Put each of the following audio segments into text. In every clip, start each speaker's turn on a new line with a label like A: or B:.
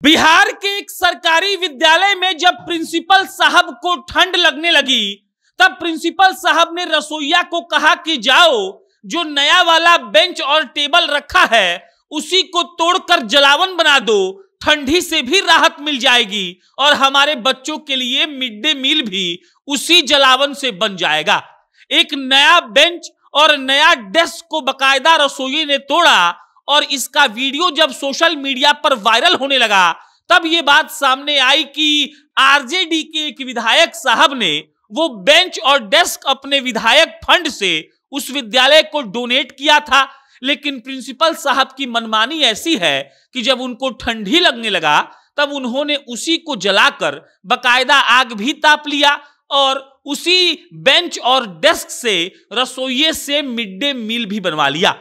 A: बिहार के एक सरकारी विद्यालय में जब प्रिंसिपल साहब को ठंड लगने लगी, तब प्रिंसिपल साहब ने रसोइया को कहा कि जाओ, जो नया वाला बेंच और टेबल रखा है उसी को तोड़कर जलावन बना दो, ठंडी से भी राहत मिल जाएगी और हमारे बच्चों के लिए मिड डे मील भी उसी जलावन से बन जाएगा। एक नया बेंच और नया डेस्क को बकायदा रसोई ने तोड़ा और इसका वीडियो जब सोशल मीडिया पर वायरल होने लगा, तब यह बात सामने आई कि आरजेडी के एक विधायक साहब ने वो बेंच और डेस्क अपने विधायक फंड से उस विद्यालय को डोनेट किया था। लेकिन प्रिंसिपल साहब की मनमानी ऐसी है कि जब उनको ठंडी लगने लगा तब उन्होंने उसी को जलाकर बकायदा आग भी ताप लिया और उसी बेंच और डेस्क से रसोइये से मिड डे मील भी बनवा लिया।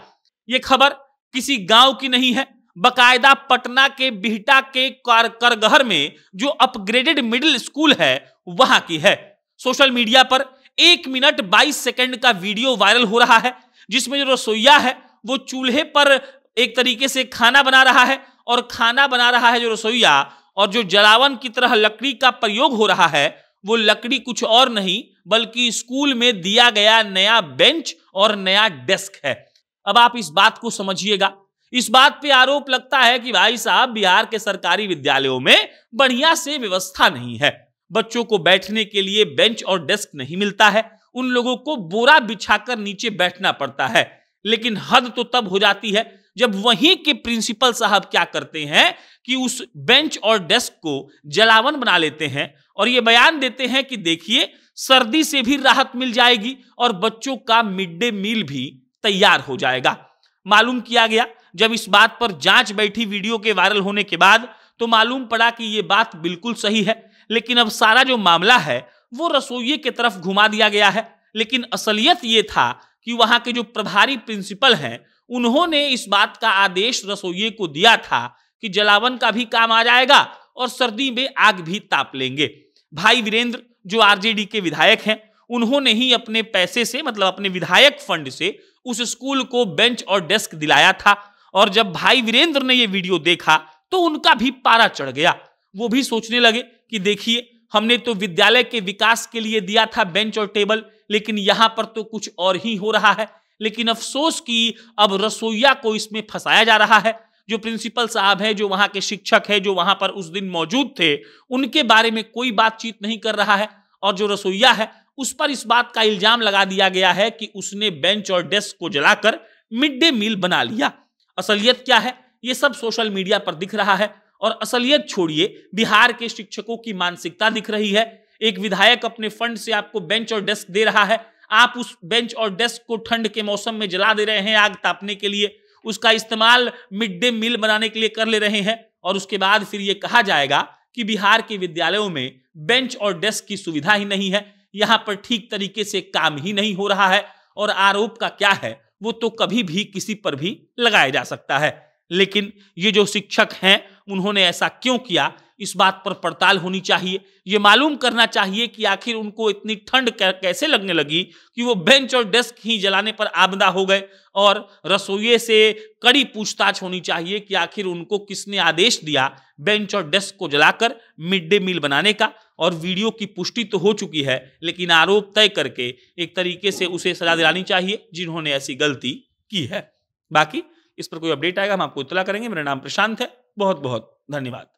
A: यह खबर किसी गांव की नहीं है, बकायदा पटना के बिहटा के करगहर में जो अपग्रेडेड मिडिल स्कूल है वहां की है। सोशल मीडिया पर 1 मिनट 22 सेकंड का वीडियो वायरल हो रहा है, जिसमें जो रसोइया है वो चूल्हे पर एक तरीके से खाना बना रहा है और खाना बना रहा है जो रसोइया, और जो जलावन की तरह लकड़ी का प्रयोग हो रहा है वो लकड़ी कुछ और नहीं बल्कि स्कूल में दिया गया नया बेंच और नया डेस्क है। अब आप इस बात को समझिएगा। इस बात पे आरोप लगता है कि भाई साहब, बिहार के सरकारी विद्यालयों में बढ़िया से व्यवस्था नहीं है, बच्चों को बैठने के लिए बेंच और डेस्क नहीं मिलता है, उन लोगों को बोरा बिछाकर नीचे बैठना पड़ता है। लेकिन हद तो तब हो जाती है जब वहीं के प्रिंसिपल साहब क्या करते हैं कि उस बेंच और डेस्क को जलावन बना लेते हैं और ये बयान देते हैं कि देखिए, सर्दी से भी राहत मिल जाएगी और बच्चों का मिड डे मील भी तैयार हो जाएगा। मालूम किया गया, जब इस बात पर जांच बैठी वीडियो के वायरल होने के बाद, तो मालूम पड़ा कि यह बात बिल्कुल सही है। लेकिन अब सारा जो मामला है वो रसोइये की तरफ घुमा दिया गया है। लेकिन असलियत ये था कि वहां के जो प्रभारी प्रिंसिपल हैं उन्होंने इस बात का आदेश रसोइये को दिया था कि जलावन का भी काम आ जाएगा और सर्दी में आग भी ताप लेंगे। भाई वीरेंद्र जो आरजेडी के विधायक हैं, उन्होंने ही अपने पैसे से, मतलब अपने विधायक फंड से, उस स्कूल को बेंच और डेस्क दिलाया था। और जब भाई वीरेंद्र ने यह वीडियो देखा तो उनका भी पारा चढ़ गया। वो भी सोचने लगे कि देखिए, हमने तो विद्यालय के विकास के लिए दिया था बेंच और टेबल, लेकिन यहां पर तो कुछ और ही हो रहा है। लेकिन अफसोस कि अब रसोइया को इसमें फंसाया जा रहा है। जो प्रिंसिपल साहब है, जो वहां के शिक्षक है, जो वहां पर उस दिन मौजूद थे, उनके बारे में कोई बातचीत नहीं कर रहा है। और जो रसोइया है उस पर इस बात का इल्जाम लगा दिया गया है कि उसने बेंच और डेस्क को जलाकर मिड डे मील बना लिया। असलियत क्या है ये सब सोशल मीडिया पर दिख रहा है। और असलियत छोड़िए, बिहार के शिक्षकों की मानसिकता दिख रही है। एक विधायक अपने फंड से आपको बेंच और डेस्क दे रहा है, आप उस बेंच और डेस्क को ठंड के मौसम में जला दे रहे हैं आग तापने के लिए, उसका इस्तेमाल मिड डे मील बनाने के लिए कर ले रहे हैं। और उसके बाद फिर यह कहा जाएगा कि बिहार के विद्यालयों में बेंच और डेस्क की सुविधा ही नहीं है, यहां पर ठीक तरीके से काम ही नहीं हो रहा है। और आरोप का क्या है वो तो कभी भी किसी पर भी लगाया जा सकता है। लेकिन ये जो शिक्षक हैं उन्होंने ऐसा क्यों किया, इस बात पर पड़ताल होनी चाहिए। ये मालूम करना चाहिए कि आखिर उनको इतनी ठंड कैसे लगने लगी कि वो बेंच और डेस्क ही जलाने पर आमदा हो गए। और रसोइये से कड़ी पूछताछ होनी चाहिए कि आखिर उनको किसने आदेश दिया बेंच और डेस्क को जलाकर मिड डे मील बनाने का। और वीडियो की पुष्टि तो हो चुकी है, लेकिन आरोप तय करके एक तरीके से उसे सजा दिलानी चाहिए जिन्होंने ऐसी गलती की है। बाकी इस पर कोई अपडेट आएगा हम आपको इत्तला करेंगे। मेरा नाम प्रशांत है। बहुत बहुत धन्यवाद।